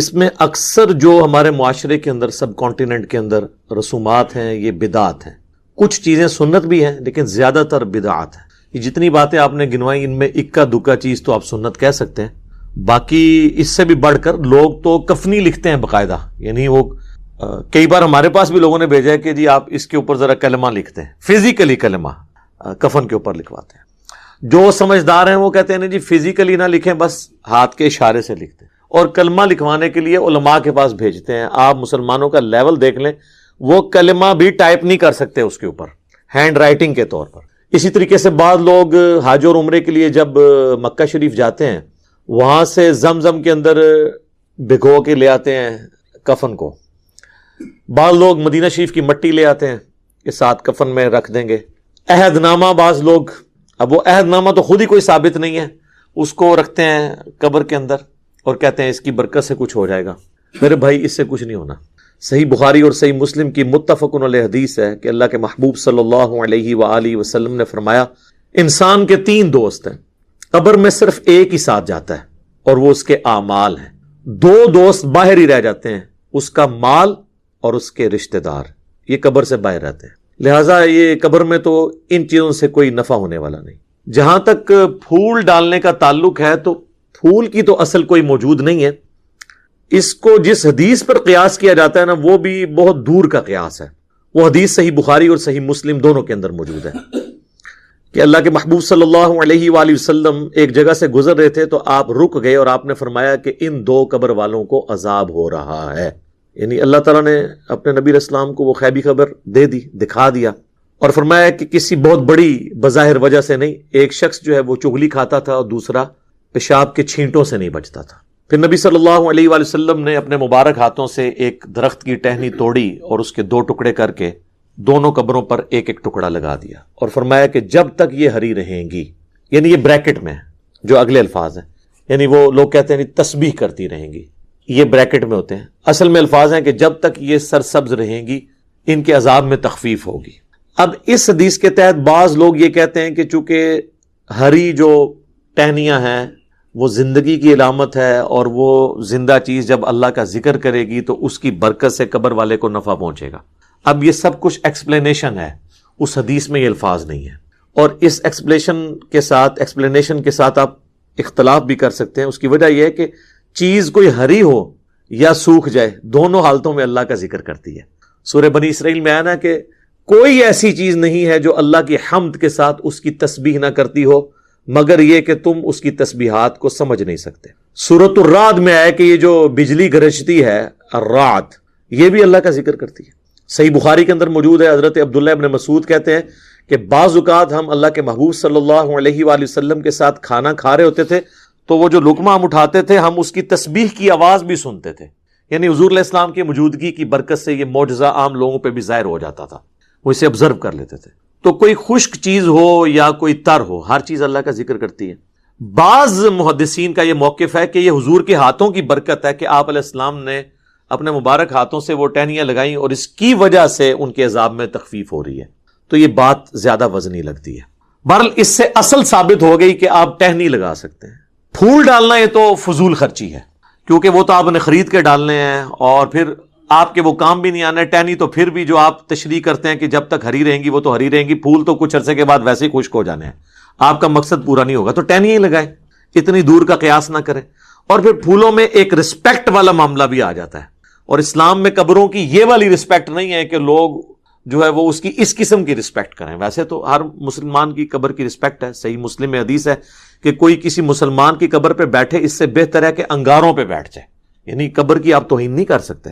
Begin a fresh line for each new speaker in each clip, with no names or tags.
اس میں اکثر جو ہمارے معاشرے کے اندر سب کانٹیننٹ کے اندر رسومات ہیں یہ بدعات ہیں. کچھ چیزیں سنت بھی ہیں لیکن زیادہ تر بدعات ہیں. یہ جتنی باتیں آپ نے گنوائی ان میں اکا دکا چیز تو آپ سنت کہہ سکتے ہیں. باقی اس سے بھی بڑھ کر لوگ تو کفنی لکھتے ہیں باقاعدہ. یعنی وہ کئی بار ہمارے پاس بھی لوگوں نے بھیجا ہے کہ جی آپ اس کے اوپر ذرا کلمہ لکھتے ہیں. فزیکلی کلمہ کفن کے اوپر لکھواتے ہیں. جو سمجھدار ہیں وہ کہتے ہیں جی فزیکلی نہ لکھیں, بس ہاتھ کے اشارے سے لکھتے ہیں. اور کلمہ لکھوانے کے لیے علماء کے پاس بھیجتے ہیں. آپ مسلمانوں کا لیول دیکھ لیں, وہ کلمہ بھی ٹائپ نہیں کر سکتے اس کے اوپر ہینڈ رائٹنگ کے طور پر. اسی طریقے سے بعض لوگ حج اور عمرے کے لیے جب مکہ شریف جاتے ہیں وہاں سے زمزم کے اندر بھگو کے لے آتے ہیں کفن کو. بعض لوگ مدینہ شریف کی مٹی لے آتے ہیں کہ ساتھ کفن میں رکھ دیں گے. عہد نامہ بعض لوگ, اب وہ عہد نامہ تو خود ہی کوئی ثابت نہیں ہے, اس کو رکھتے ہیں قبر کے اندر اور کہتے ہیں اس کی برکت سے کچھ ہو جائے گا. میرے بھائی اس سے کچھ نہیں ہونا. صحیح بخاری اور صحیح مسلم کی متفق علیہ حدیث ہے کہ اللہ کے محبوب صلی اللہ علیہ وآلہ وسلم نے فرمایا, انسان کے 3 دوست ہیں, قبر میں صرف ایک ہی ساتھ جاتا ہے اور وہ اس کے اعمال ہیں. 2 دوست باہر ہی رہ جاتے ہیں, اس کا مال اور اس کے رشتہ دار, یہ قبر سے باہر رہتے ہیں. لہٰذا یہ قبر میں تو ان چیزوں سے کوئی نفع ہونے والا نہیں. جہاں تک پھول ڈالنے کا تعلق ہے تو پھول کی تو اصل کوئی موجود نہیں ہے. اس کو جس حدیث پر قیاس کیا جاتا ہے نا وہ بھی بہت دور کا قیاس ہے. وہ حدیث صحیح بخاری اور صحیح مسلم دونوں کے اندر موجود ہے کہ اللہ کے محبوب صلی اللہ علیہ وآلہ وسلم ایک جگہ سے گزر رہے تھے تو آپ رک گئے اور آپ نے فرمایا کہ ان 2 قبر والوں کو عذاب ہو رہا ہے. یعنی اللہ تعالیٰ نے اپنے نبی علیہ السلام کو وہ غیبی خبر دے دی, دکھا دیا, اور فرمایا کہ کسی بہت بڑی بظاہر وجہ سے نہیں. ایک شخص جو ہے وہ چغلی کھاتا تھا اور دوسرا پیشاب کے چھینٹوں سے نہیں بچتا تھا. پھر نبی صلی اللہ علیہ وآلہ وسلم نے اپنے مبارک ہاتھوں سے ایک درخت کی ٹہنی توڑی اور اس کے 2 ٹکڑے کر کے دونوں قبروں پر ایک ایک ٹکڑا لگا دیا اور فرمایا کہ جب تک یہ ہری رہیں گی, یعنی یہ بریکٹ میں جو اگلے الفاظ ہیں, یعنی وہ لوگ کہتے ہیں تسبیح کرتی رہیں گی, یہ بریکٹ میں ہوتے ہیں. اصل میں الفاظ ہیں کہ جب تک یہ سرسبز رہیں گی ان کے عذاب میں تخفیف ہوگی. اب اس حدیث کے تحت بعض لوگ یہ کہتے ہیں کہ چونکہ ہری جو ٹہنیاں ہیں وہ زندگی کی علامت ہے اور وہ زندہ چیز جب اللہ کا ذکر کرے گی تو اس کی برکت سے قبر والے کو نفع پہنچے گا. اب یہ سب کچھ ایکسپلینیشن ہے, اس حدیث میں یہ الفاظ نہیں ہے. اور اس ایکسپلینیشن کے ساتھ آپ اختلاف بھی کر سکتے ہیں. اس کی وجہ یہ ہے کہ چیز کوئی ہری ہو یا سوکھ جائے, دونوں حالتوں میں اللہ کا ذکر کرتی ہے. سورہ بنی اسرائیل میں آیا نا کہ کوئی ایسی چیز نہیں ہے جو اللہ کی حمد کے ساتھ اس کی تسبیح نہ کرتی ہو مگر یہ کہ تم اس کی تسبیحات کو سمجھ نہیں سکتے. سورۃ الرعد میں آیا کہ یہ جو بجلی گرجتی ہے الرعد, یہ بھی اللہ کا ذکر کرتی ہے. صحیح بخاری کے اندر موجود ہے, حضرت عبداللہ ابن مسعود کہتے ہیں کہ بعض اوقات ہم اللہ کے محبوب صلی اللہ علیہ وآلہ وسلم کے ساتھ کھانا کھا رہے ہوتے تھے تو وہ جو لقمہ ہم اٹھاتے تھے ہم اس کی تسبیح کی آواز بھی سنتے تھے. یعنی حضور علیہ السلام کی موجودگی کی برکت سے یہ معجزہ عام لوگوں پہ بھی ظاہر ہو جاتا تھا, وہ اسے آبزرو کر لیتے تھے. تو کوئی خشک چیز ہو یا کوئی تر ہو, ہر چیز اللہ کا ذکر کرتی ہے. بعض محدثین کا یہ موقف ہے کہ یہ حضور کے ہاتھوں کی برکت ہے کہ آپ علیہ السلام نے اپنے مبارک ہاتھوں سے وہ ٹہنیاں لگائیں اور اس کی وجہ سے ان کے عذاب میں تخفیف ہو رہی ہے. تو یہ بات زیادہ وزنی لگتی ہے. بہرحال اس سے اصل ثابت ہو گئی کہ آپ ٹہنی لگا سکتے ہیں. پھول ڈالنا یہ تو فضول خرچی ہے کیونکہ وہ تو آپ نے خرید کے ڈالنے ہیں اور پھر آپ کے وہ کام بھی نہیں آنا. ٹہنی تو پھر بھی جو آپ تشریح کرتے ہیں کہ جب تک ہری رہیں گی وہ تو ہری رہیں گی, پھول تو کچھ عرصے کے بعد ویسے ہی خشک ہو جانے ہیں, آپ کا مقصد پورا نہیں ہوگا. تو ٹہنی ہی لگائیں, اتنی دور کا قیاس نہ کریں. اور پھر پھولوں میں ایک رسپیکٹ والا معاملہ بھی آ جاتا ہے, اور اسلام میں قبروں کی یہ والی رسپیکٹ نہیں ہے کہ لوگ جو ہے وہ اس کی اس قسم کی رسپیکٹ کریں. ویسے تو ہر مسلمان کی قبر کی رسپیکٹ ہے. صحیح مسلم میں حدیث ہے کہ کوئی کسی مسلمان کی قبر پہ بیٹھے اس سے بہتر ہے کہ انگاروں پہ بیٹھ جائے. یعنی قبر کی آپ توہین نہیں کر سکتے,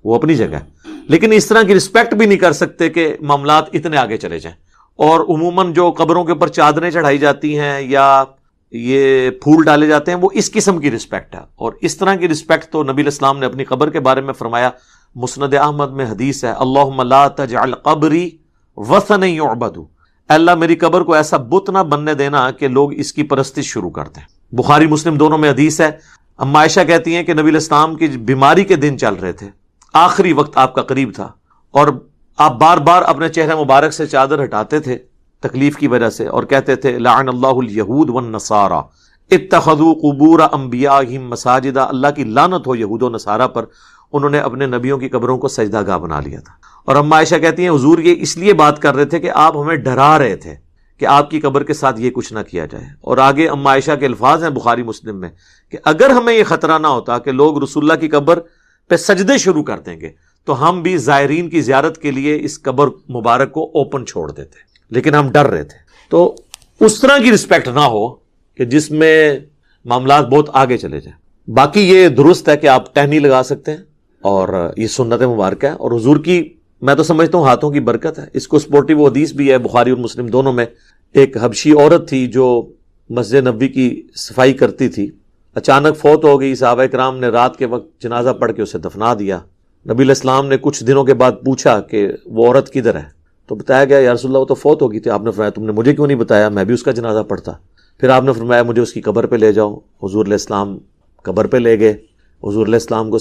وہ اپنی جگہ ہے, لیکن اس طرح کی رسپیکٹ بھی نہیں کر سکتے کہ معاملات اتنے آگے چلے جائیں. اور عموماً جو قبروں کے اوپر چادریں چڑھائی جاتی ہیں یا یہ پھول ڈالے جاتے ہیں وہ اس قسم کی رسپیکٹ ہے. اور اس طرح کی رسپیکٹ تو نبی علیہ السلام نے اپنی قبر کے بارے میں فرمایا. مسند احمد میں حدیث ہے, اللہم لا تجعل قبری وثنا یعبد, اللہ میری قبر کو ایسا بت نہ بننے دینا کہ لوگ اس کی پرستش شروع کر دیں. بخاری مسلم دونوں میں حدیث ہے. اما عائشہ کہتی ہیں کہ نبی علیہ السلام کی بیماری کے دن چل رہے تھے, آخری وقت آپ کا قریب تھا, اور آپ بار بار اپنے چہرے مبارک سے چادر ہٹاتے تھے تکلیف کی وجہ سے اور کہتے تھے لعن اللہ الیہود والنصارى, اتخذوا قبور انبیائہم مساجدہ، اللہ کی لعنت ہو یہود و نصارہ پر، انہوں نے اپنے نبیوں کی قبروں کو سجدہ گاہ بنا لیا تھا۔ اور اما عائشہ کہتی ہیں حضور یہ اس لیے بات کر رہے تھے کہ آپ ہمیں ڈرا رہے تھے کہ آپ کی قبر کے ساتھ یہ کچھ نہ کیا جائے۔ اور آگے اما عائشہ کے الفاظ ہیں بخاری مسلم میں کہ اگر ہمیں یہ خطرہ نہ ہوتا کہ لوگ رسول اللہ کی قبر پہ سجدے شروع کر دیں گے تو ہم بھی زائرین کی زیارت کے لیے اس قبر مبارک کو اوپن چھوڑ دیتے، لیکن ہم ڈر رہے تھے۔ تو اس طرح کی رسپیکٹ نہ ہو کہ جس میں معاملات بہت آگے چلے جائیں۔ باقی یہ درست ہے کہ آپ ٹہنی لگا سکتے ہیں اور یہ سنت مبارکہ ہے، اور حضور کی میں تو سمجھتا ہوں ہاتھوں کی برکت ہے۔ اس کو سپورٹیو حدیث بھی ہے بخاری اور مسلم دونوں میں۔ ایک حبشی عورت تھی جو مسجد نبوی کی صفائی کرتی تھی، اچانک فوت ہو گئی، صحابہ کرام نے رات کے وقت جنازہ پڑھ کے اسے دفنا دیا۔ نبی علیہ السلام نے کچھ دنوں کے بعد پوچھا کہ وہ عورت کدھر ہے، تو بتایا گیا یا رسول اللہ وہ تو فوت ہو گئی تھی۔ آپ نے فرمایا تم نے مجھے کیوں نہیں بتایا، میں بھی اس کا جنازہ پڑھتا۔ پھر آپ نے فرمایا مجھے اس کی قبر پہ لے جاؤ۔ حضور علیہ السلام قبر پہ لے گئے۔ حضور علیہ السلام کو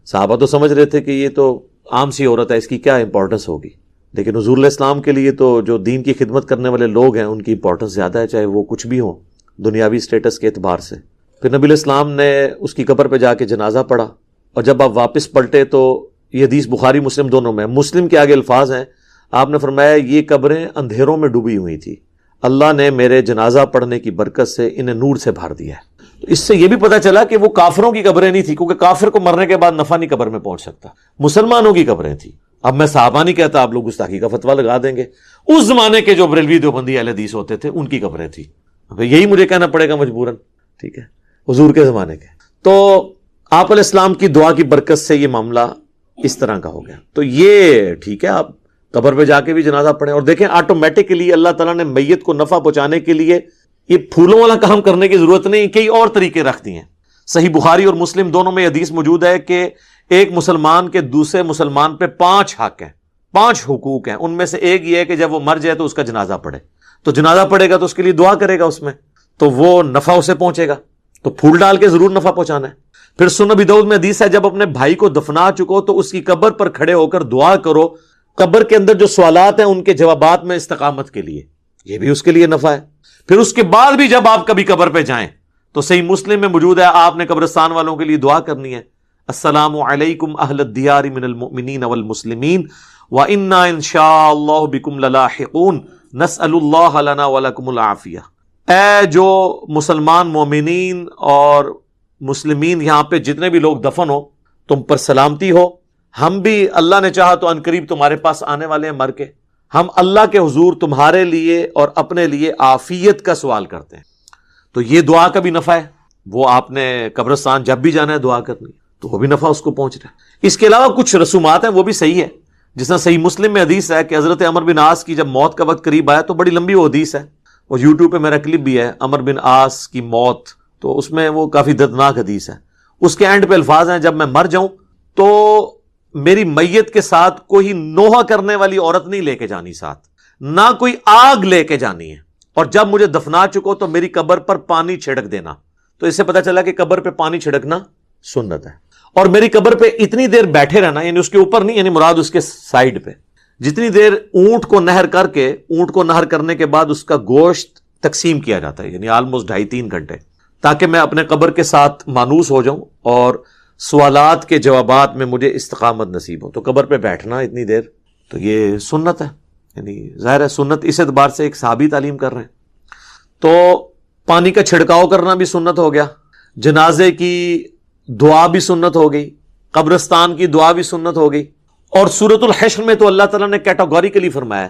صحابہ تو سمجھ رہے تھے کہ یہ تو عام سی عورت ہے، اس کی کیا امپورٹنس ہوگی، لیکن حضور علیہ السلام کے لیے تو جو دین کی خدمت کرنے والے لوگ ہیں ان کی امپورٹنس زیادہ ہے، چاہے وہ کچھ بھی ہوں دنیاوی سٹیٹس کے اعتبار سے۔ پھر نبی علیہ السلام نے اس کی قبر پہ جا کے جنازہ پڑھا، اور جب آپ واپس پلٹے تو یہ حدیث بخاری مسلم دونوں میں، مسلم کے آگے الفاظ ہیں، آپ نے فرمایا یہ قبریں اندھیروں میں ڈوبی ہوئی تھی، اللہ نے میرے جنازہ پڑھنے کی برکت سے انہیں نور سے بھر دیا ہے۔ تو اس سے یہ بھی پتہ چلا کہ وہ کافروں کی قبریں نہیں تھی، کیونکہ کافر کو مرنے کے بعد نفع نہیں قبر میں پہنچ سکتا، مسلمانوں کی قبریں تھیں۔ اب میں صحابہ نہیں کہتا، آپ لوگ گستاخی کا فتویٰ لگا دیں گے، اس زمانے کے جو بریلوی دیوبندی اہل حدیث ہوتے تھے ان کی قبریں تھیں۔ اب یہی مجھے کہنا پڑے گا مجبوراً، ٹھیک ہے، حضور کے زمانے کے۔ تو آپ علیہ السلام کی دعا کی برکت سے یہ معاملہ اس طرح کا ہو گیا۔ تو یہ ٹھیک ہے، آپ قبر پہ جا کے بھی جنازہ پڑھیں، اور دیکھیں آٹومیٹکلی اللہ تعالیٰ نے میت کو نفع پہنچانے کے لیے یہ پھولوں والا کام کرنے کی ضرورت نہیں، کئی اور طریقے رکھ دیے ہیں۔ صحیح بخاری اور مسلم دونوں میں حدیث موجود ہے کہ ایک مسلمان کے دوسرے مسلمان پہ 5 حق ہیں، 5 حقوق ہیں۔ ان میں سے ایک یہ ہے کہ جب وہ مر جائے تو اس کا جنازہ پڑھے، تو جنازہ پڑھے گا تو اس کے لیے دعا کرے گا، اس میں تو وہ نفع اسے پہنچے گا، تو پھول ڈال کے ضرور نفع پہنچانا ہے۔ پھر سنن ابی داؤد میں حدیث ہے جب اپنے بھائی کو دفنا چکو تو اس کی قبر پر کھڑے ہو کر دعا کرو، قبر کے اندر جو سوالات ہیں ان کے جوابات میں استقامت کے لیے، یہ بھی اس کے لیے نفع ہے۔ پھر اس کے بعد بھی جب آپ کبھی قبر پہ جائیں تو صحیح مسلم میں موجود ہے آپ نے قبرستان والوں کے لیے دعا کرنی ہے، السلام علیکم اہل الدیار من المؤمنین والمسلمین وَإِنَّا إِن شَاءَ اللَّهُ بِكُمْ لَلَاحِقُونَ نَسْأَلُ اللَّهَ لَنَا وَلَكُمُ الْعَافِيَةَ۔ اے جو مسلمان مومنین اور مسلمین یہاں پہ جتنے بھی لوگ دفن ہو، تم پر سلامتی ہو، ہم بھی اللہ نے چاہا تو عنقریب تمہارے پاس آنے والے ہیں مر کے، ہم اللہ کے حضور تمہارے لیے اور اپنے لیے عافیت کا سوال کرتے ہیں۔ تو یہ دعا کا بھی نفع ہے، وہ آپ نے قبرستان جب بھی جانا ہے دعا کرنی ہے تو وہ بھی نفع اس کو پہنچ رہا ہے۔ اس کے علاوہ کچھ رسومات ہیں وہ بھی صحیح ہے، جس طرح صحیح مسلم میں حدیث ہے کہ حضرت عمر بن عاص کی جب موت کا وقت قریب آیا تو بڑی لمبی وہ حدیث ہے، اور یوٹیوب پہ میرا کلپ بھی ہے عمر بن عاص کی موت، تو اس میں وہ کافی دردناک حدیث ہے۔ اس کے اینڈ پہ الفاظ ہیں جب میں مر جاؤں تو میری میت کے ساتھ کوئی نوحہ کرنے والی عورت نہیں لے کے جانی، ساتھ نہ کوئی آگ لے کے جانی ہے، اور جب مجھے دفنا چکو تو میری قبر پر پانی چھڑک دینا۔ تو اس سے پتہ چلا کہ قبر پہ پانی چھڑکنا سنت ہے، اور میری قبر پہ اتنی دیر بیٹھے رہنا، یعنی اس کے اوپر نہیں، یعنی مراد اس کے سائیڈ پہ، جتنی دیر اونٹ کو نہر کر کے، اونٹ کو نہر کرنے کے بعد اس کا گوشت تقسیم کیا جاتا ہے، یعنی آلموسٹ 2.5-3 گھنٹے، تاکہ میں اپنے قبر کے ساتھ مانوس ہو جاؤں اور سوالات کے جوابات میں مجھے استقامت نصیب ہو۔ تو قبر پہ بیٹھنا اتنی دیر تو یہ سنت ہے، یعنی ظاہر ہے سنت اس اعتبار سے ایک صحابی تعلیم کر رہے ہیں۔ تو پانی کا چھڑکاؤ کرنا بھی سنت ہو گیا، جنازے کی دعا بھی سنت ہو گئی، قبرستان کی دعا بھی سنت ہو گئی، اور سورۃ الحشر میں تو اللہ تعالیٰ نے کیٹاگوریکلی فرمایا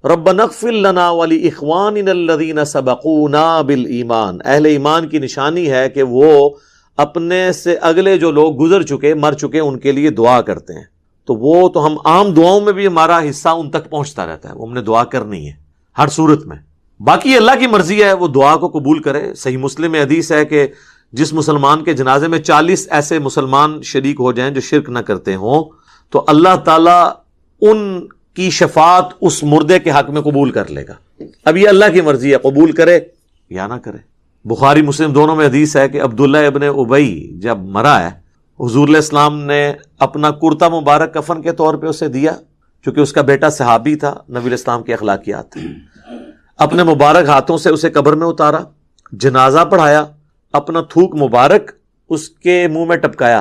ربنا اغفر لنا ولاخواننا الذین سبقونا بالایمان۔ اہل ایمان کی نشانی ہے کہ وہ اپنے سے اگلے جو لوگ گزر چکے، مر چکے، ان کے لیے دعا کرتے ہیں۔ تو وہ تو ہم عام دعاؤں میں بھی ہمارا حصہ ان تک پہنچتا رہتا ہے، وہ ہم نے دعا کرنی ہے ہر صورت میں۔ باقی اللہ کی مرضی ہے، وہ دعا کو قبول کرے۔ صحیح مسلم میں حدیث ہے کہ جس مسلمان کے جنازے میں 40 ایسے مسلمان شریک ہو جائیں جو شرک نہ کرتے ہوں تو اللہ تعالیٰ ان کی شفاعت اس مردے کے حق میں قبول کر لے گا۔ اب یہ اللہ کی مرضی ہے، قبول کرے یا نہ کرے۔ بخاری مسلم دونوں میں حدیث ہے کہ عبداللہ ابن ابی جب مرا ہے، حضور علیہ السلام نے اپنا کرتا مبارک کفن کے طور پہ اسے دیا، چونکہ اس کا بیٹا صحابی تھا، نبی علیہ السلام کی اخلاقیات تھی۔ اپنے مبارک ہاتھوں سے اسے قبر میں اتارا، جنازہ پڑھایا, اپنا تھوک مبارک اس کے منہ میں ٹپکایا,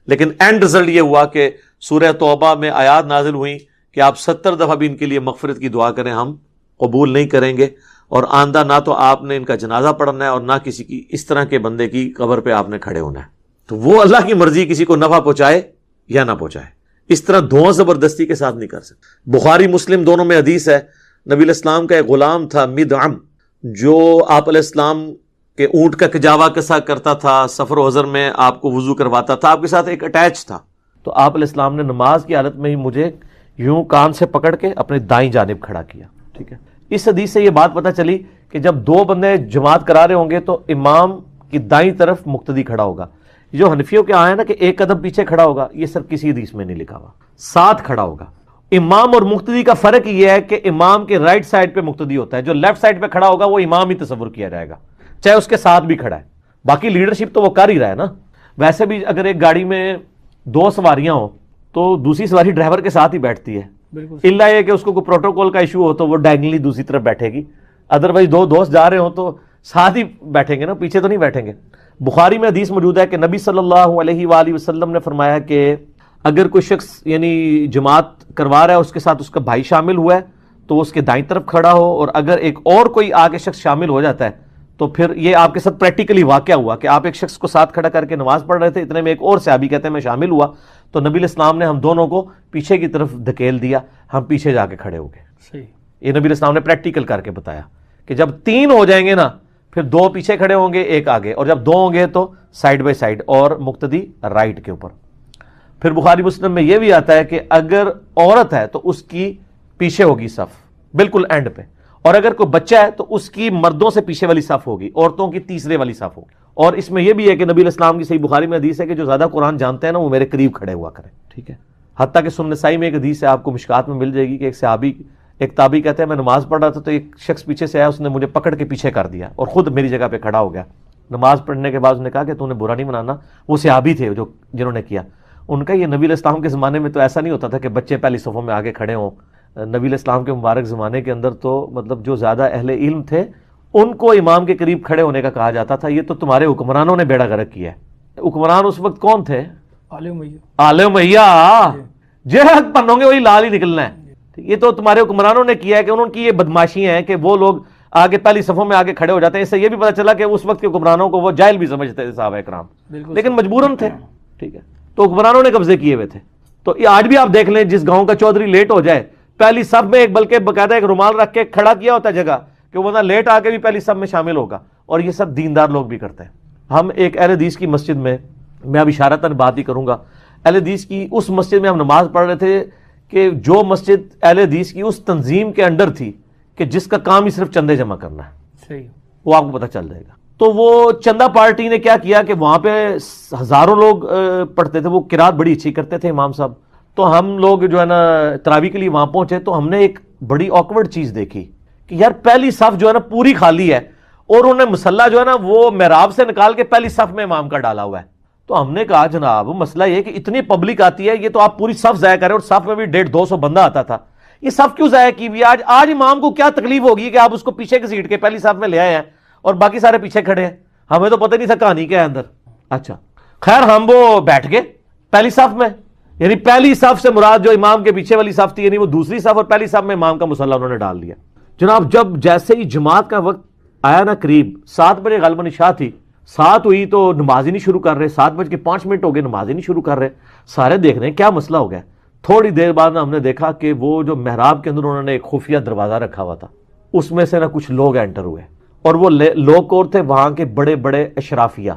لیکن اینڈ رزلٹ یہ ہوا کہ سورہ توبہ میں آیات نازل ہوئیں کہ آپ 70 دفعہ بھی ان کے لیے مغفرت کی دعا کریں, ہم قبول نہیں کریں گے, اور آندہ نہ تو آپ نے ان کا جنازہ پڑھنا ہے اور نہ کسی کی اس طرح کے بندے کی قبر پہ آپ نے کھڑے ہونا ہے. تو وہ اللہ کی مرضی کسی کو نفع پہنچائے یا نہ پہنچائے, اس طرح دھواں زبردستی کے ساتھ نہیں کر سکتے. بخاری مسلم دونوں میں حدیث ہے, نبی علیہ السلام کا ایک غلام تھا مدعم, جو آپ علیہ السلام کہ اونٹ کا کجاوا کسا کرتا تھا, سفر و حضر میں آپ کو وضو کرواتا تھا, آپ کے ساتھ ایک اٹیچ تھا. تو آپ علیہ السلام نے نماز کی حالت میں ہی مجھے یوں کان سے پکڑ کے اپنے دائیں جانب کھڑا کیا. ٹھیک ہے, اس حدیث سے یہ بات پتہ چلی کہ جب دو بندے جماعت کرا رہے ہوں گے تو امام کی دائیں طرف مقتدی کھڑا ہوگا. جو حنفیوں کے آئے نا کہ ایک قدم پیچھے کھڑا ہوگا, یہ صرف کسی حدیث میں نہیں لکھا ہوا, ساتھ کھڑا ہوگا. امام اور مقتدی کا فرق یہ ہے کہ امام کے رائٹ سائڈ پہ مقتدی ہوتا ہے, جو لیفٹ سائڈ پہ کھڑا ہوگا وہ امام ہی تصور کیا جائے گا, چاہے اس کے ساتھ بھی کھڑا ہے. باقی لیڈرشپ تو وہ کر ہی رہا ہے نا. ویسے بھی اگر ایک گاڑی میں 2 سواریاں ہوں تو دوسری سواری ڈرائیور کے ساتھ ہی بیٹھتی ہے, الا یہ کہ اس کو کوئی پروٹوکول کا ایشو ہو تو وہ ڈائگنلی دوسری طرف بیٹھے گی. ادروائز 2 دوست جا رہے ہوں تو ساتھ ہی بیٹھیں گے نا, پیچھے تو نہیں بیٹھیں گے. بخاری میں حدیث موجود ہے کہ نبی صلی اللہ علیہ وآلہ وسلم نے فرمایا کہ اگر کوئی شخص یعنی جماعت کروا رہا ہے, اس کے ساتھ اس کا بھائی شامل ہوا ہے تو وہ اس کے دائیں طرف کھڑا ہو, اور اگر ایک اور کوئی آگے شخص شامل ہو جاتا ہے تو پھر یہ آپ کے ساتھ پریکٹیکلی واقعہ ہوا کہ آپ ایک شخص کو ساتھ کھڑا کر کے نماز پڑھ رہے تھے, اتنے میں ایک اور صحابی کہتے ہیں میں شامل ہوا, تو نبی علیہ السلام نے ہم دونوں کو پیچھے کی طرف دھکیل دیا, ہم پیچھے جا کے کھڑے ہو گئے. یہ نبی علیہ السلام نے پریکٹیکل کر کے بتایا کہ جب 3 ہو جائیں گے نا پھر 2 پیچھے کھڑے ہوں گے, ایک آگے, اور جب 2 ہوں گے تو سائڈ بائی سائڈ اور مقتدی رائٹ کے اوپر. پھر بخاری مسلم میں یہ بھی آتا ہے کہ اگر عورت ہے تو اس کی پیچھے ہوگی صف بالکل اینڈ پہ, اور اگر کوئی بچہ ہے تو اس کی مردوں سے پیچھے والی صف ہوگی, عورتوں کی تیسرے والی صف ہوگی. اور اس میں یہ بھی ہے کہ نبی علیہ السلام کی صحیح بخاری میں حدیث ہے کہ جو زیادہ قرآن جانتے ہیں نا وہ میرے قریب کھڑے ہوا کریں. ٹھیک ہے, حتیٰ کہ سنن نسائی میں ایک حدیث ہے, آپ کو مشکات میں مل جائے گی, کہ ایک صحابی ایک تابعی کہتے ہیں میں نماز پڑھ رہا تھا تو ایک شخص پیچھے سے آیا, اس نے مجھے پکڑ کے پیچھے کر دیا اور خود میری جگہ پہ کھڑا ہو گیا. نماز پڑھنے کے بعد اس نے کہا کہ تو نے برا نہیں منانا. وہ صحابی تھے جنہوں نے کیا. ان کا یہ نبی علیہ السلام کے زمانے میں تو ایسا نہیں ہوتا تھا کہ بچے پہلی صفوں میں آگے کھڑے ہوں. نبی علیہ السلام کے مبارک زمانے کے اندر تو مطلب جو زیادہ اہل علم تھے ان کو امام کے قریب کھڑے ہونے کا کہا جاتا تھا. یہ تو تمہارے حکمرانوں نے بیڑا غرق کیا ہے. حکمران اس وقت کون تھے؟ آل امیہ. جہاد پڑھوں گے وہی لال ہی نکلنا ہے. یہ تو تمہارے حکمرانوں نے کیا ہے کہ انہوں کی یہ بدماشیاں ہیں کہ وہ لوگ آگے پہلی صفوں میں آگے کھڑے ہو جاتے ہیں. اس سے یہ بھی پتہ چلا کہ اس وقت کے حکمرانوں کو وہ جاہل بھی سمجھتے تھے صحابہ کرام, لیکن مجبوراً تھے. ٹھیک ہے, تو حکمرانوں نے قبضے کیے ہوئے تھے. تو آج بھی آپ دیکھ لیں جس گاؤں کا چودھری لیٹ ہو جائے پہلی صف میں ایک بلکہ باقاعدہ ایک رومال رکھ کے کھڑا کیا ہوتا ہے جگہ کہ وہ لیٹ آ کے بھی پہلی صف میں شامل ہوگا, اور یہ سب دیندار لوگ بھی کرتے ہیں. ہم ایک اہل حدیث کی مسجد میں اب اشارتاً بات ہی کروں گا, اہل حدیث کی اس مسجد میں ہم نماز پڑھ رہے تھے کہ جو مسجد اہل حدیث کی اس تنظیم کے انڈر تھی کہ جس کا کام ہی صرف چندے جمع کرنا ہے. صحیح, وہ آپ کو پتہ چل جائے گا. تو وہ چندہ پارٹی نے کیا کیا کہ وہاں پہ ہزاروں لوگ پڑھتے تھے, وہ قرات بڑی اچھی کرتے تھے امام صاحب. تو ہم لوگ جو ہے نا تراویح کے لیے وہاں پہنچے تو ہم نے ایک بڑی آکورڈ چیز دیکھی کہ یار پہلی صف جو ہے نا پوری خالی ہے, اور انہوں نے مصلی جو ہے نا وہ محراب سے نکال کے پہلی صف میں امام کا ڈالا ہوا ہے. تو ہم نے کہا جناب مسئلہ یہ کہ اتنی پبلک آتی ہے, یہ تو آپ پوری صف ضائع کریں, اور صف میں بھی 150-200 بندہ آتا تھا, یہ صف کیوں ضائع کی ہوئی؟ آج امام کو کیا تکلیف ہوگی کہ آپ اس کو پیچھے کی سیٹ کے پہلی صف میں لے آئے ہیں اور باقی سارے پیچھے کھڑے ہیں. ہمیں تو پتہ نہیں تھا کہانی کیا ہے اندر. اچھا خیر, ہم وہ بیٹھ گئے پہلی صف میں, یعنی پہلی صف سے مراد جو امام کے پیچھے والی صف تھی, یعنی وہ دوسری صف, اور پہلی صف میں امام کا مصلی انہوں نے ڈال دیا. جناب جب جیسے ہی جماعت کا وقت آیا نا, قریب 7 بجے غالباً عشاء تھی, 7 ہوئی تو نماز ہی نہیں شروع کر رہے, 7:05 ہو گئے نماز ہی نہیں شروع کر رہے. سارے دیکھ رہے ہیں کیا مسئلہ ہو گیا. تھوڑی دیر بعد ہم نے دیکھا کہ وہ جو محراب کے اندر انہوں نے ایک خفیہ دروازہ رکھا ہوا تھا, اس میں سے نا کچھ لوگ انٹر ہوئے, اور وہ لوگ کون تھے؟ وہاں کے بڑے بڑے اشرافیہ,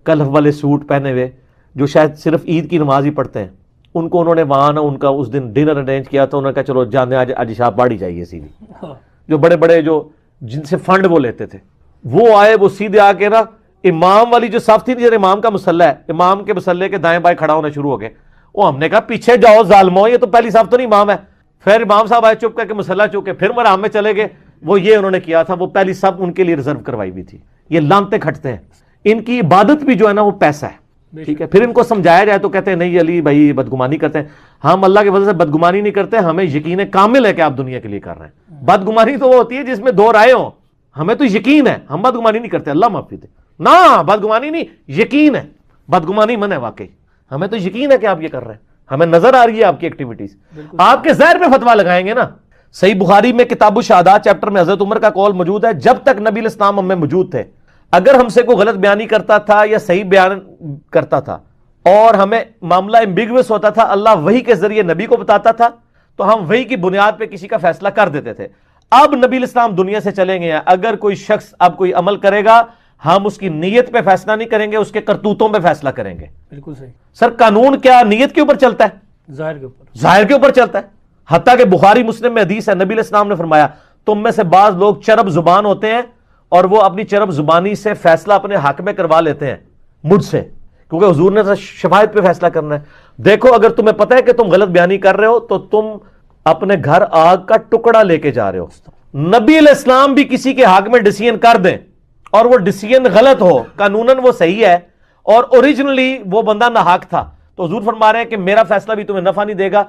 کلف والے سوٹ پہنے ہوئے, جو شاید صرف عید کی نماز ہی پڑھتے ہیں. ان کو انہوں نے وہاں نا ان کا اس دن ڈنر ارینج کیا تھا. انہوں نے کہا چلو جانے آج عشاء پڑھ ہی جائیے سیدھی. جو بڑے بڑے جو جن سے فنڈ وہ لیتے تھے وہ آئے, وہ سیدھے آ کے نا امام والی جو صف تھی, جب امام کا مصلی ہے, امام کے مصلی کے دائیں بائیں کھڑا ہونا شروع ہو گئے. وہ ہم نے کہا پیچھے جاؤ ظالمو, یہ تو پہلی صف تو نہیں امام ہے. پھر امام صاحب آئے چپ کر کے مصلی چوک کے پھر مرام میں چلے گئے. وہ یہ انہوں نے کیا تھا, وہ پہلی صف ان کے لیے ریزرو کروائی ہوئی تھی. یہ لانتے کھٹتے ہیں, ان کی عبادت بھی جو ہے نا وہ پیسہ ہے. ٹھیک ہے, پھر ان کو سمجھایا جائے تو کہتے ہیں نہیں علی بھائی بدگمانی کرتے ہیں. ہم اللہ کی وجہ سے بدگمانی نہیں کرتے, ہمیں یقین کامل ہے کہ آپ دنیا کے لیے کر رہے ہیں. بدگمانی تو وہ ہوتی ہے جس میں 2 رائے ہوں, ہمیں تو یقین ہے, ہم بدگمانی نہیں کرتے, اللہ معافی دے. نہ بدگمانی نہیں, یقین ہے, بدگمانی من ہے واقعی. ہمیں تو یقین ہے کہ آپ یہ کر رہے ہیں, ہمیں نظر آ رہی ہے آپ کی ایکٹیویٹیز. آپ کے ظاہر پہ فتوا لگائیں گے نا. صحیح بخاری میں کتاب الشہادات چیپٹر میں حضرت عمر کا قول موجود ہے, جب تک نبی الاسلام ہم میں موجود تھے, اگر ہم سے کوئی غلط بیانی کرتا تھا یا صحیح بیان کرتا تھا اور ہمیں معاملہ ایمبیگوس ہوتا تھا, اللہ وحی کے ذریعے نبی کو بتاتا تھا, تو ہم وحی کی بنیاد پہ کسی کا فیصلہ کر دیتے تھے. اب نبی الاسلام دنیا سے چلیں گے, اگر کوئی شخص اب کوئی عمل کرے گا, ہم اس کی نیت پہ فیصلہ نہیں کریں گے, اس کے کرتوتوں پہ فیصلہ کریں گے.
بالکل صحیح.
سر قانون کیا نیت کے اوپر چلتا ہے؟
ظاہر کے اوپر.
ظاہر کے اوپر چلتا ہے. حتیٰ کہ بخاری مسلم میں حدیث ہے, نبی علیہ السلام نے فرمایا تم میں سے بعض لوگ چرب زبان ہوتے ہیں اور وہ اپنی چرب زبانی سے فیصلہ اپنے حق میں کروا لیتے ہیں مجھ سے, کیونکہ حضور نے شفاعت پہ فیصلہ کرنا ہے. دیکھو اگر تمہیں پتہ ہے کہ تم غلط بیانی کر رہے ہو تو تم اپنے گھر آگ کا ٹکڑا لے کے جا رہے ہو. نبی علیہ السلام بھی کسی کے حق میں ڈیسیژن کر دیں اور وہ ڈیسیژن غلط ہو, قانوناً وہ صحیح ہے اور اوریجنلی وہ بندہ ناحق تھا, تو حضور فرما رہے ہیں کہ میرا فیصلہ بھی تمہیں نفع نہیں دے گا,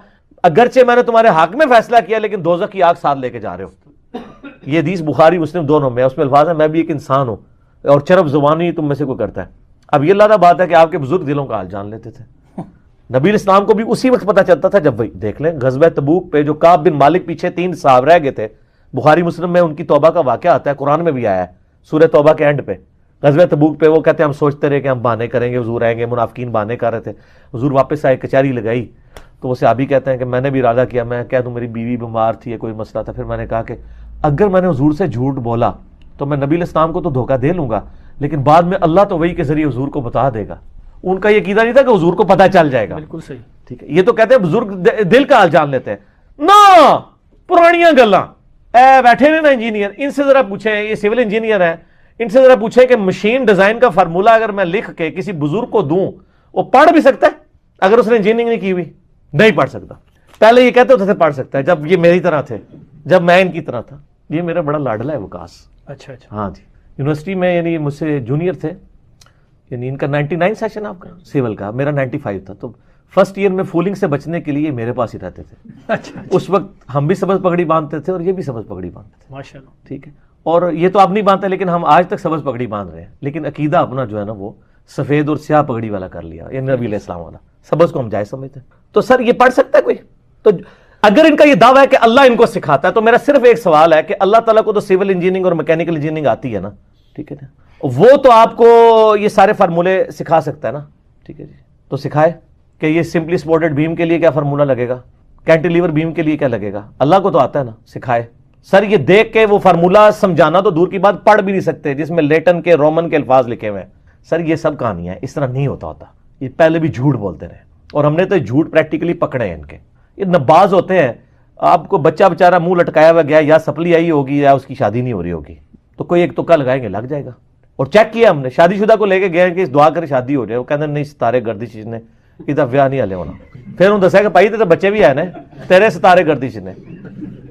اگرچہ میں نے تمہارے حق میں فیصلہ کیا لیکن دوزخ کی آگ ساتھ لے کے جا رہے ہو. یہ حدیث بخاری مسلم دونوں میں, اس میں الفاظ ہے میں بھی ایک انسان ہوں اور چرب زبانی تم میں سے کوئی کرتا ہے. اب یہ اللہ بات ہے کہ آپ کے بزرگ دلوں کا حال جان لیتے تھے. نبی الاسلام کو بھی اسی وقت پتہ چلتا تھا جب وہی دیکھ لیں غزوہ تبوک پہ جو کعب بن مالک پیچھے 3 صاحب رہ گئے تھے, بخاری مسلم میں ان کی توبہ کا واقعہ آتا ہے, قرآن میں بھی آیا ہے سورہ توبہ کے اینڈ پہ. غزوہ تبوک پہ وہ کہتے ہیں ہم سوچتے رہے کہ ہم بہانے کریں گے, حضور آئیں گے, منافقین بہانے کر رہے تھے, حضور واپس آئے, کچہری لگائی, تو وہ صحابی کہتے ہیں کہ میں نے بھی ارادہ کیا, میں کہہ دوں میری بیوی بیمار تھی یا کوئی مسئلہ تھا, پھر میں نے کہا کہ اگر میں نے حضور سے جھوٹ بولا تو میں نبی علیہ السلام کو تو دھوکہ دے لوں گا, لیکن بعد میں اللہ تو وہی کے ذریعے حضور کو بتا دے گا. ان کا یہ عقیدہ نہیں تھا کہ حضور کو پتہ چل جائے گا.
بالکل صحیح.
ٹھیک ہے, یہ تو کہتے ہیں بزرگ دل کا حال جان لیتے ہیں. نہ پرانیاں گلاں, اے بیٹھے نا انجینئر, ان سے ذرا پوچھیں, یہ سول انجینئر ہیں, ان سے ذرا پوچھیں کہ مشین ڈیزائن کا فارمولہ اگر میں لکھ کے کسی بزرگ کو دوں, وہ پڑھ بھی سکتا ہے اگر اس نے انجینئرنگ نہیں کی ہوئی؟ نہیں پڑھ سکتا. پہلے یہ کہتے ہوتے تھے پڑھ سکتا ہے جب یہ میری طرح تھے, جب میں ان کی طرح تھا. یہ میرا بڑا لاڈلا ہے وکاس.
اچھا اچھا.
ہاں جی, یونیورسٹی میں یعنی مجھ سے جونیئر تھے, یعنی ان کا 99 سیشن آپ کا سیول کا, میرا 95 تھا. تو فرسٹ ایئر میں فولنگ سے بچنے کے لیے میرے پاس ہی رہتے تھے.
اچھا.
اس وقت ہم بھی سبز پگڑی باندھتے تھے اور یہ بھی سبز پگڑی باندھتے تھے.
ماشاء اللہ.
ٹھیک ہے, اور یہ تو آپ نہیں باندھتے لیکن ہم آج تک سبز پگڑی باندھ رہے ہیں, لیکن عقیدہ اپنا جو ہے نا وہ سفید اور سیاہ پگڑی والا کر لیا, یعنی نبی علیہ السلام والا. سبز کو ہم جائز سمجھتے ہیں. تو سر یہ پڑھ سکتا ہے کوئی؟ تو اگر ان کا یہ دعویٰ ہے کہ اللہ ان کو سکھاتا ہے, تو میرا صرف ایک سوال ہے کہ اللہ تعالیٰ کو تو سول انجینئرنگ اور میکینیکل انجینئرنگ آتی ہے نا, ٹھیک ہے نا, وہ تو آپ کو یہ سارے فارمولے سکھا سکتا ہے نا, ٹھیک ہے جی, تو سکھائے کہ یہ سمپلی سپورٹڈ بیم کے لیے کیا فارمولہ لگے گا, کینٹیلیور بیم کے لیے کیا لگے گا, اللہ کو تو آتا ہے نا, سکھائے. سر یہ دیکھ کے وہ فارمولہ سمجھانا تو دور کی بات, پڑھ بھی نہیں سکتے جس میں لیٹن کے رومن کے الفاظ لکھے ہوئے ہیں. سر یہ سب کہانیاں ہیں, اس طرح نہیں ہوتا. یہ پہلے بھی جھوٹ بولتے رہے اور ہم نے تو جھوٹ پریکٹیکلی پکڑے ہیں ان کے. یہ نباز ہوتے ہیں, آپ کو بچہ بیچارہ منہ لٹکایا ہوا گیا, یا سپلی آئی ہوگی یا اس کی شادی نہیں ہو رہی ہوگی, تو کوئی ایک تکا لگائیں گے لگ جائے گا. اور چیک کیا ہم نے, شادی شدہ کو لے کے گئے کہ دعا کر شادی ہو جائے, وہ کہتے ہیں نہیں ستارے گردش نے ادھر ویاہ نہیں ہلے ہونا. پھر انہوں نے دسیا کہ بھائی تے بچے بھی ہیں نا, تیرے ستارے گردش نے,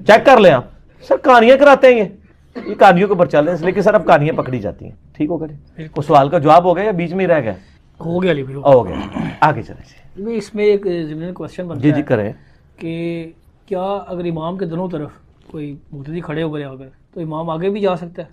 چیک کر لیں آپ. سر کہانیاں کراتے ہیں یہ کہانیوں کے اوپر چل رہے ہیں, لیکن سر اب کہانیاں پکڑی جاتی ہیں. ٹھیک ہو گیا, وہ سوال کا جواب ہو گیا یا بیچ میں ہی رہ گیا؟
ہو گیا علی بھائی,
ہو گیا. آگے چلیں.
اس میں ایک ضمن کوشچن بنتا ہے
جی کریں
کہ کیا اگر امام کے دونوں طرف کوئی مقتدی کھڑے ہو گئے اگر, تو امام آگے بھی جا سکتا ہے؟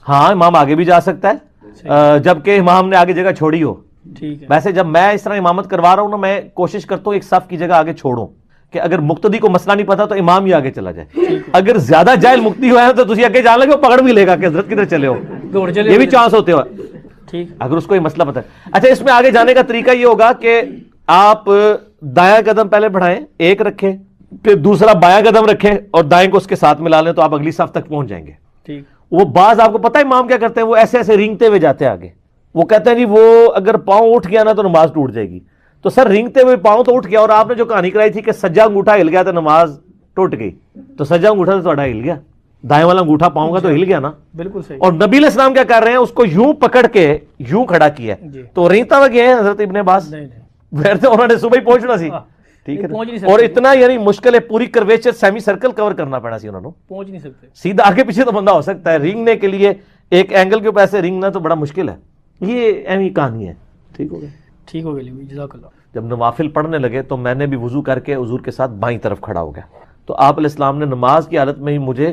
ہاں, امام آگے بھی جا سکتا ہے جبکہ امام نے آگے جگہ چھوڑی ہو.
ٹھیک ہے.
ویسے جب میں اس طرح امامت کروا رہا ہوں نا, میں کوشش کرتا ہوں ایک صف کی جگہ آگے چھوڑوں کہ اگر مقتدی کو مسئلہ نہیں پتا تو امام ہی آگے چلا جائے. اگر زیادہ جاہل مقتدی ہوا ہے تو تسی آگے جان لگے, وہ پکڑ بھی لے گا کہ حضرت کدھر چلے ہو,
دوڑ چلے,
یہ بھی چانس ہوتے ہو
ٹھیک,
اگر اس کو یہ مسئلہ پتا ہے. اچھا, اس میں آگے جانے کا طریقہ یہ ہوگا کہ آپ دایاں قدم پہلے بڑھائیں, ایک رکھیں, پھر دوسرا بایاں قدم رکھیں اور دائیں کو اس کے ساتھ ملا لیں, تو آپ اگلی صف تک پہنچ جائیں گے.
ٹھیک.
وہ بعض آپ کو پتہ ہے امام کیا کرتے ہیں, وہ ایسے ایسے رینگتے ہوئے جاتے ہیں آگے. وہ کہتے ہیں جی وہ اگر پاؤں اٹھ گیا نا تو نماز ٹوٹ جائے گی. تو سر رینگتے ہوئے پاؤں تو اٹھ گیا, اور آپ نے جو کہانی کرائی تھی کہ سجا انگوٹھا ہل گیا تو نماز ٹوٹ گئی, تو سجا انگوٹھا تو تھوڑا ہل گیا, دائیں والا انگوٹھا پاؤں کا تو ہل گیا نا.
بالکل صحیح.
اور نبی علیہ السلام کیا کر رہے ہیں, اس کو یوں پکڑ کے یوں کھڑا کیا, تو رینگتا ہوا گیا ہے حضرت ابن عباس, پھر تو انہوں نے صبح ہی پہنچنا سی. ٹھیک ہے, اور اتنا یعنی مشکل ہے, پوری کرویچر سیمی سرکل کور کرنا پڑا سی انہوں نے,
پہنچ نہیں سکتے.
سیدھا آگے پیچھے تو بندہ ہو سکتا ہے, رینگنے کے لیے ایک اینگل کے اوپر ایسے رینگنا تو بڑا مشکل ہے. یہ ایویں کہانی ہے. ٹھیک ہو گیا,
ٹھیک ہو گیا, جزاک اللہ.
جب نوافل پڑھنے لگے تو میں نے بھی وضو کر کے حضور کے ساتھ بائیں طرف کھڑا ہو گیا, تو آپ علیہ السلام نے نماز کی حالت میں ہی مجھے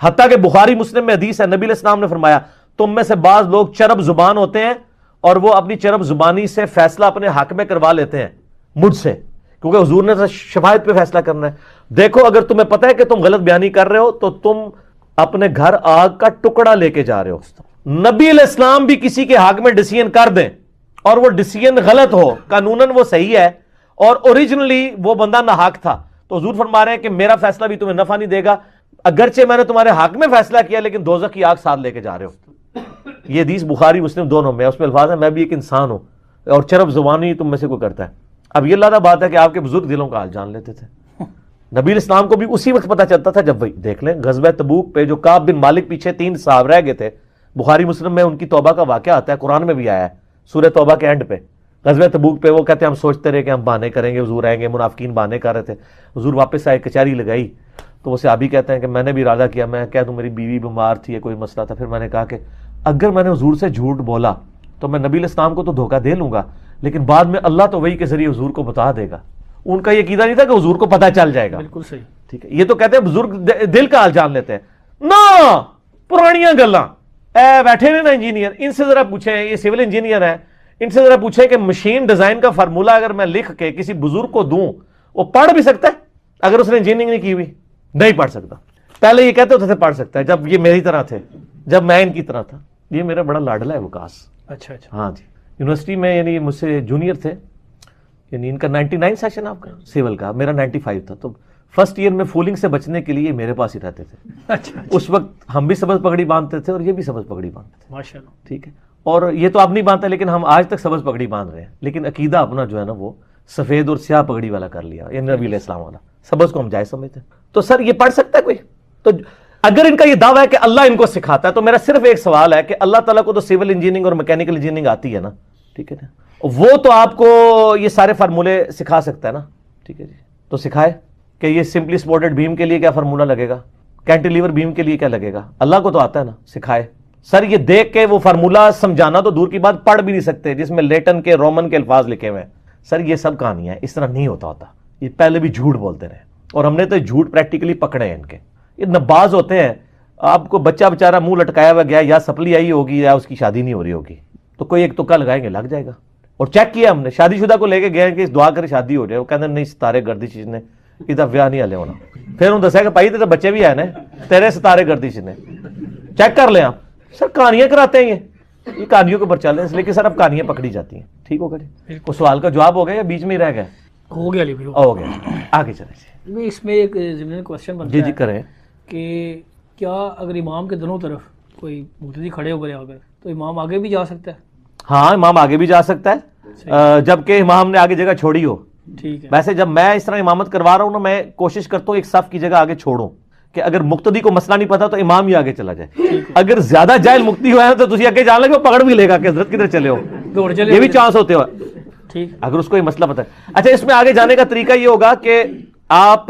حتیٰ کہ بخاری مسلم میں حدیث ہے، نبی علیہ السلام نے فرمایا تم میں سے بعض لوگ چرب زبان ہوتے ہیں اور وہ اپنی چرب زبانی سے فیصلہ اپنے حق میں کروا لیتے ہیں مجھ سے، کیونکہ حضور نے شفاعت پہ فیصلہ کرنا ہے۔ دیکھو اگر تمہیں پتہ ہے کہ تم غلط بیانی کر رہے ہو تو تم اپنے گھر آگ کا ٹکڑا لے کے جا رہے ہو۔ نبی علیہ السلام بھی کسی کے حق میں ڈیسیژن کر دیں اور وہ ڈیسیژن غلط ہو، قانوناً وہ صحیح ہے اور اوریجنلی وہ بندہ ناحق تھا، تو حضور فرما رہے ہیں کہ میرا فیصلہ بھی تمہیں نفع نہیں دے گا، اگرچہ میں نے تمہارے حق میں فیصلہ کیا لیکن دوزخ کی آگ ساتھ لے کے جا رہے ہو۔ یہ حدیث بخاری مسلم دونوں میں، اس میں الفاظ ہیں میں بھی ایک انسان ہوں اور چرب زبانی تم میں سے کوئی کرتا ہے۔ اب یہ اللہ بات ہے کہ آپ کے بزرگ دلوں کا حال جان لیتے تھے۔ نبی علیہ السلام کو بھی اسی وقت پتہ چلتا تھا جب وہی دیکھ لیں غزوہ تبوک پہ جو کعب بن مالک پیچھے 3 صاحب رہ گئے تھے، بخاری مسلم میں ان کی توبہ کا واقعہ آتا ہے، قرآن میں بھی آیا ہے سورہ توبہ کے اینڈ پہ۔ غزوہ تبوک پہ وہ کہتے ہیں ہم سوچتے رہے کہ ہم بہانے کریں گے، حضور آئیں گے، منافقین بہانے کر رہے تھے، حضور واپس آئے، کچہری لگائی تو وہ صحابی کہتے ہیں کہ میں نے بھی ارادہ کیا، میں کہہ دوں میری بیوی بیمار تھی یا کوئی مسئلہ تھا، پھر میں نے کہا کہ اگر میں نے حضور سے جھوٹ بولا تو میں نبی علیہ السلام کو تو دھوکہ دے لوں گا لیکن بعد میں اللہ تو وہی کے ذریعے حضور کو بتا دے گا۔ ان کا یہ عقیدہ نہیں تھا کہ حضور کو پتہ چل جائے گا۔
بالکل صحیح،
ٹھیک ہے، یہ تو کہتے ہیں بزرگ دل کا حال جان لیتے ہیں نا، پرانیاں گلاں اے بیٹھے نے نا انجینئر، ان سے ذرا پوچھیں، یہ سول انجینئر ہیں، ان سے ذرا پوچھیں کہ مشین ڈیزائن کا فارمولہ اگر میں لکھ کے کسی بزرگ کو دوں وہ پڑھ بھی سکتا ہے؟ اگر اس نے انجینئرنگ نہیں کی ہوئی نہیں پڑھ سکتا۔ پہلے یہ کہتے ہوتے تھے پڑھ سکتا ہے جب یہ میری طرح تھے، جب میں ان کی طرح تھا۔ یہ میرا بڑا لاڈلا ہے وکاس۔
اچھا اچھا،
ہاں جی، یونیورسٹی میں یعنی مجھ سے جونیئر تھے، یعنی ان کا 99 سیشن آپ کا سیول کا، میرا 95 تھا، تو فرسٹ ایئر میں فولنگ سے بچنے کے لیے میرے پاس ہی رہتے تھے۔
اچھا
اس وقت ہم بھی سبز پگڑی باندھتے تھے اور یہ بھی سبز پگڑی باندھتے تھے،
ماشاء اللہ،
ٹھیک ہے، اور یہ تو اب نہیں باندھتے لیکن ہم آج تک سبز پگڑی باندھ رہے ہیں، لیکن عقیدہ اپنا جو ہے نا وہ سفید اور سیاہ پگڑی والا کر لیا، یعنی نبی علیہ السلام والا، سبز کو ہم جائز سمجھتے ہیں۔ تو سر یہ پڑھ سکتا ہے کوئی؟ تو اگر ان کا یہ دعویٰ ہے کہ اللہ ان کو سکھاتا ہے تو میرا صرف ایک سوال ہے کہ اللہ تعالیٰ کو تو سول انجینئرنگ اور میکینیکل انجینئرنگ آتی ہے نا، ٹھیک ہے نا، وہ تو آپ کو یہ سارے فارمولے سکھا سکتا ہے نا، ٹھیک ہے جی، تو سکھائے کہ یہ سمپلی سپورٹڈ بیم کے لیے کیا فارمولہ لگے گا، کینٹیلیور بیم کے لیے کیا لگے گا، اللہ کو تو آتا ہے نا، سکھائے۔ سر یہ دیکھ کے وہ فارمولہ سمجھانا تو دور کی بات، پڑھ بھی نہیں سکتے جس میں لیٹن کے رومن کے الفاظ لکھے ہوئے ہیں۔ سر یہ سب کہانیاں ہیں، اس طرح نہیں ہوتا، یہ پہلے بھی جھوٹ بولتے رہے اور ہم نے تو جھوٹ پریکٹیکلی پکڑے ہیں ان کے۔ یہ نباز ہوتے ہیں، آپ کو بچہ بیچارہ منہ لٹکایا ہوا گیا، یا سپلی آئی ہوگی یا اس کی شادی نہیں ہو رہی ہوگی، تو کوئی ایک تکا لگائیں گے لگ جائے گا۔ اور چیک کیا ہم نے، شادی شدہ کو لے کے گئے کہ دعا کرے شادی ہو جائے، وہ کہتے ہیں نہیں ستارے گردش نے ادھر ویاہ نہیں ہلے ہونا۔ پھر انہوں نے دسیا کہ بھائی تیرے بچے بھی ہیں نا، تیرے ستارے گردش نے، چیک کر لیں آپ۔ سر کہانیاں کراتے ہیں یہ کہانیوں کے اوپر چل رہے ہیں، لیکن سر اب کہانیاں پکڑی جاتی ہیں۔ ٹھیک ہوگا جی، وہ سوال کا جواب ہو گیا یا بیچ میں ہی رہ گئے؟
ہو گیا علی بھائی،
ہو گیا، آگے چلیں جی۔
اس میں ایک ضمن کوشچن بنتا
جی
ہے
جی کریں۔ کہ
کیا اگر امام کے دونوں طرف کوئی مقتدی کھڑے ہو گئے اگر تو امام آگے بھی جا سکتا ہے؟
ہاں امام آگے بھی جا سکتا ہے جبکہ امام نے آگے جگہ چھوڑی ہو۔
ٹھیک ہے،
ویسے جب میں اس طرح امامت کروا رہا ہوں نا، میں کوشش کرتا ہوں ایک صف کی جگہ آگے چھوڑوں کہ اگر مقتدی کو مسئلہ نہیں پتا تو امام ہی آگے چلا جائے۔ اگر زیادہ جاہل مقتدی ہوا ہے تو تسی آگے جان لگے، وہ پکڑ بھی لے گا کہ حضرت کدھر چلے ہو،
دوڑ چلے،
یہ بھی چانس ہوتے ہو
ٹھیک،
اگر اس کو یہ مسئلہ پتا ہے۔ اچھا اس میں آگے جانے کا طریقہ یہ ہوگا کہ آپ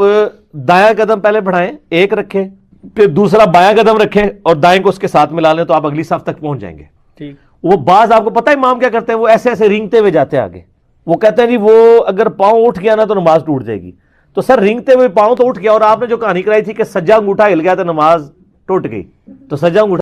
دایاں قدم پہلے بڑھائیں، ایک رکھیں، پھر دوسرا بایاں قدم رکھیں اور دائیں کو اس کے ساتھ ملا لیں تو آپ اگلی صف تک پہنچ جائیں گے۔
ٹھیک،
وہ بعض آپ کو پتہ ہے امام کیا کرتے ہیں، وہ ایسے ایسے رینگتے ہوئے جاتے ہیں آگے، وہ کہتے ہیں جی وہ اگر پاؤں اٹھ گیا نا تو نماز ٹوٹ جائے گی، تو سر رینگتے ہوئے پاؤں تو اٹھ گیا، اور آپ نے جو کہانی کرائی تھی کہ سجا انگوٹھا ہل گیا تو نماز ٹوٹ گئی، تو سجا انگوٹھا